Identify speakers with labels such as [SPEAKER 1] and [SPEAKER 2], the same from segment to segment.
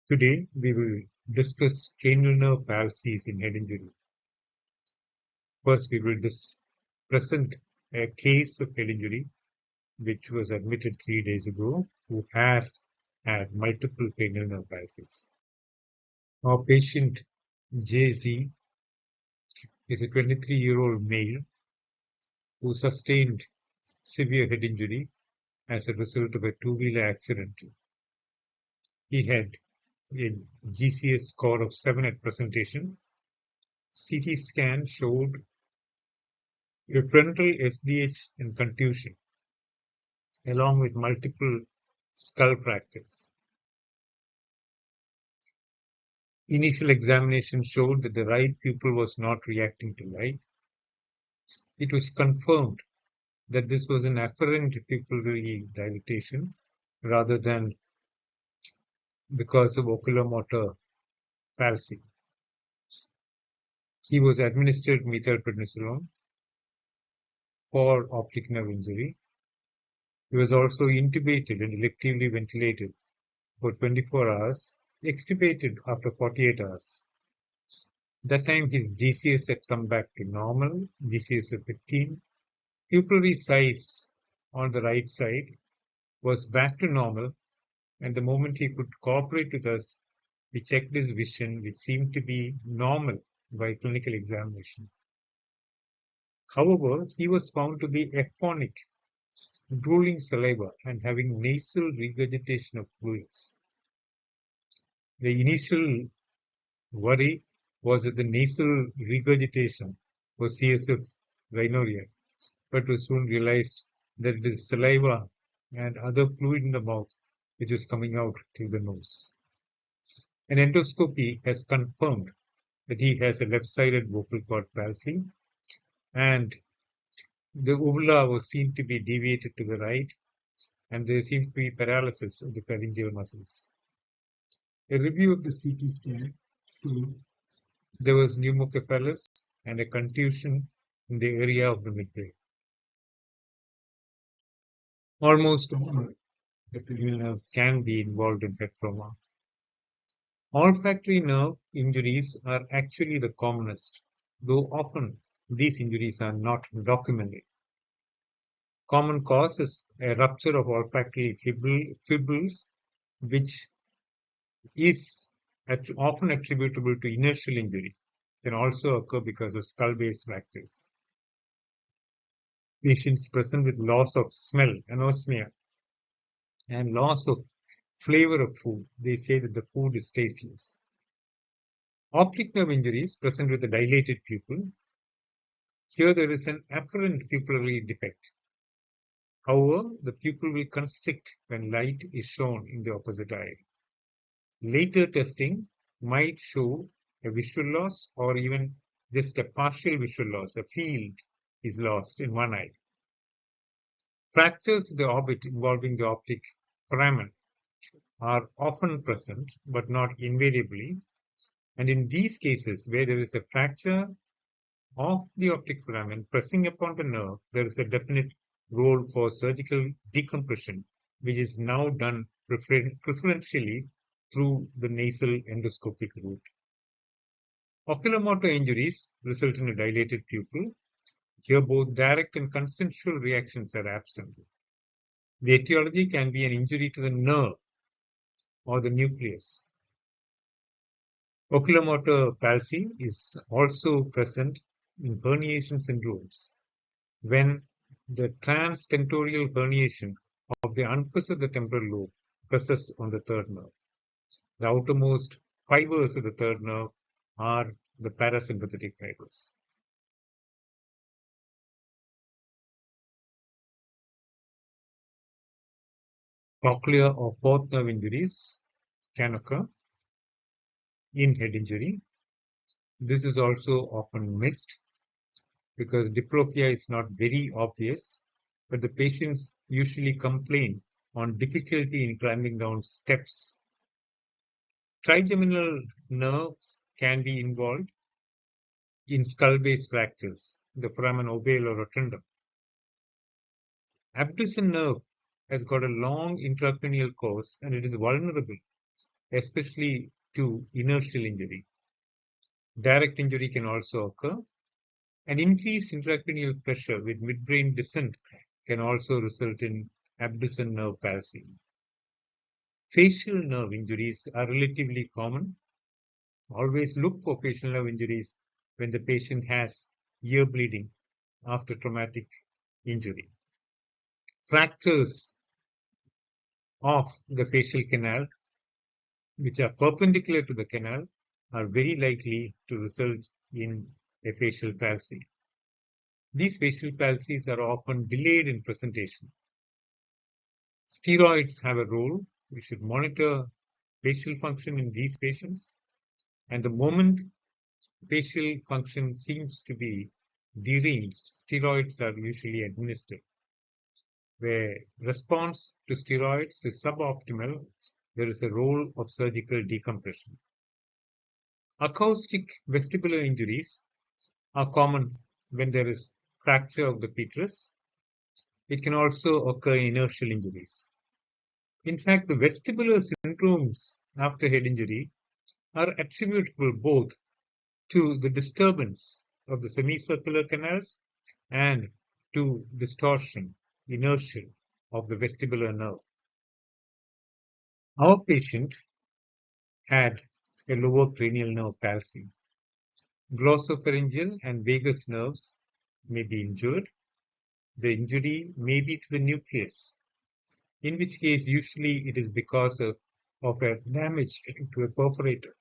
[SPEAKER 1] Today, we will discuss cranial nerve palsies in head injury. First, we will present a case of head injury which was admitted 3 days ago, who has had multiple cranial nerve palsies. Our patient JZ is a 23-year-old male who sustained severe head injury as a result of a two-wheeler accident. He had a GCS score of 7 at presentation. CT scan showed a frontal SDH and contusion, along with multiple skull fractures. Initial examination showed that the right pupil was not reacting to light. It was confirmed that this was an afferent pupillary dilatation rather than because of oculomotor palsy. He was administered methylprednisolone for optic nerve injury. He was also intubated and electively ventilated for 24 hours, extubated after 48 hours. That time his GCS had come back to normal, GCS of 15. Pupillary size on the right side was back to normal, and the moment he could cooperate with us, we checked his vision, which seemed to be normal by clinical examination. However, he was found to be aphonic, drooling saliva and having nasal regurgitation of fluids. The initial worry was that the nasal regurgitation was CSF rhinorrhea, but was soon realized that it is saliva and other fluid in the mouth which is coming out through the nose. An endoscopy has confirmed that he has a left-sided vocal cord palsy, and the uvula was seen to be deviated to the right, and there seemed to be paralysis of the pharyngeal muscles. A review of the CT scan showed there was pneumocephalus and a contusion in the area of the midbrain. Almost all the cranial nerve can be involved in head trauma. Olfactory nerve injuries are actually the commonest, though often these injuries are not documented. Common cause is a rupture of olfactory fibrils, which is often attributable to inertial injury. It can also occur because of skull base fractures. Patients present with loss of smell, anosmia, and loss of flavor of food. They say that the food is tasteless. Optic nerve injuries present with a dilated pupil. Here there is an afferent pupillary defect. However, the pupil will constrict when light is shown in the opposite eye. Later testing might show a visual loss or even just a partial visual loss. A field is lost in one eye. Fractures of the orbit involving the optic foramen are often present, but not invariably. And in these cases, where there is a fracture of the optic foramen pressing upon the nerve, there is a definite role for surgical decompression, which is now done preferentially through the nasal endoscopic route. Oculomotor injuries result in a dilated pupil. Here both direct and consensual reactions are absent. The etiology can be an injury to the nerve or the nucleus. Oculomotor palsy is also present in herniation syndromes when the transtentorial herniation of the unpress of the temporal lobe presses on the third nerve. The outermost fibers of the third nerve are the parasympathetic fibers. Cochlear or fourth nerve injuries can occur in head injury. This is also often missed because diplopia is not very obvious, but the patients usually complain on difficulty in climbing down steps. Trigeminal nerves can be involved in skull base fractures, the foramen ovale or rotundum. Abducens nerve has got a long intracranial course and it is vulnerable, especially to inertial injury. Direct injury can also occur. An increased intracranial pressure with midbrain descent can also result in abducens nerve palsy. Facial nerve injuries are relatively common. Always look for facial nerve injuries when the patient has ear bleeding after traumatic injury. Fractures of the facial canal, which are perpendicular to the canal, are very likely to result in a facial palsy. These facial palsies are often delayed in presentation. Steroids have a role. We should monitor facial function in these patients. And the moment facial function seems to be deranged, steroids are usually administered. Where response to steroids is suboptimal, there is a role of surgical decompression. Acoustic vestibular injuries are common when there is fracture of the petrous. It can also occur in inertial injuries. In fact, the vestibular syndromes after head injury are attributable both to the disturbance of the semicircular canals and to distortion, inertia of the vestibular nerve. Our patient had a lower cranial nerve palsy. Glossopharyngeal and vagus nerves may be injured. The injury may be to the nucleus, in which case usually it is because of a damage to a perforator.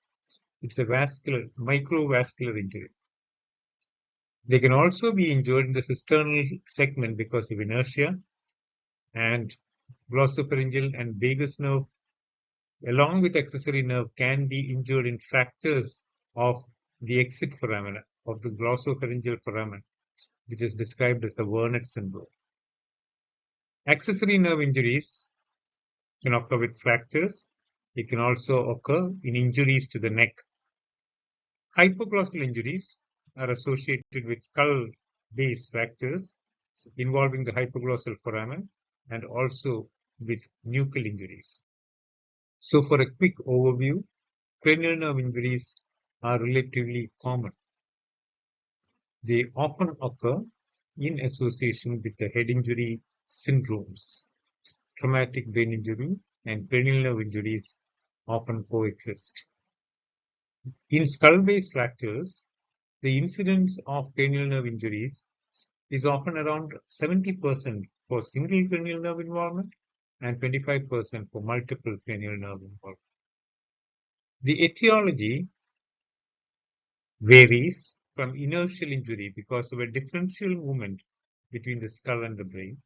[SPEAKER 1] It's a microvascular injury. They can also be injured in the cisternal segment because of inertia, and glossopharyngeal and vagus nerve, along with accessory nerve, can be injured in fractures of the exit foramen, of the glossopharyngeal foramen, which is described as the Wernicke syndrome. Accessory nerve injuries can occur with fractures. It can also occur in injuries to the neck. Hypoglossal injuries are associated with skull base fractures involving the hypoglossal foramen and also with nuchal injuries. So for a quick overview, cranial nerve injuries are relatively common. They often occur in association with the head injury syndromes. Traumatic brain injury and cranial nerve injuries often coexist. In skull base fractures, the incidence of cranial nerve injuries is often around 70% for single cranial nerve involvement and 25% for multiple cranial nerve involvement. The etiology varies from inertial injury because of a differential movement between the skull and the brain,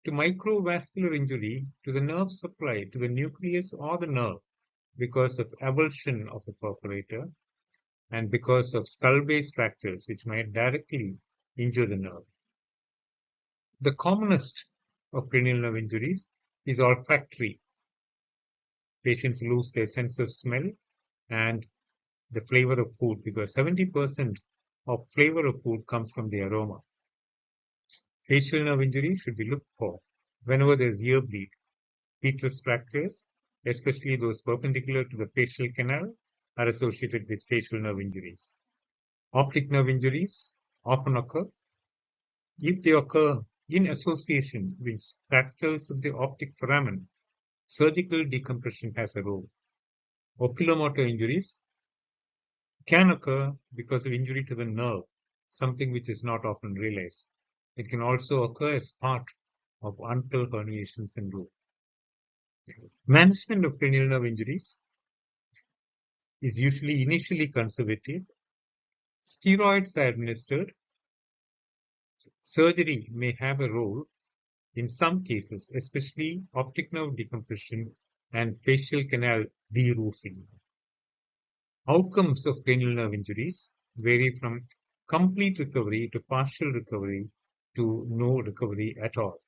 [SPEAKER 1] to microvascular injury to the nerve supply to the nucleus or the nerve because of avulsion of a perforator, and because of skull base fractures which might directly injure the nerve. The commonest of cranial nerve injuries is olfactory. Patients lose their sense of smell and the flavor of food because 70% of flavor of food comes from the aroma. Facial nerve injury should be looked for whenever there is ear bleed. Petrous fractures, especially those perpendicular to the facial canal, are associated with facial nerve injuries. Optic nerve injuries often occur. If they occur in association with fractures of the optic foramen, surgical decompression has a role. Oculomotor injuries can occur because of injury to the nerve, something which is not often realized. It can also occur as part of untal herniation syndrome. Management of cranial nerve injuries is usually initially conservative. Steroids are administered. Surgery may have a role in some cases, especially optic nerve decompression and facial canal de-roofing. Outcomes of cranial nerve injuries vary from complete recovery to partial recovery to no recovery at all.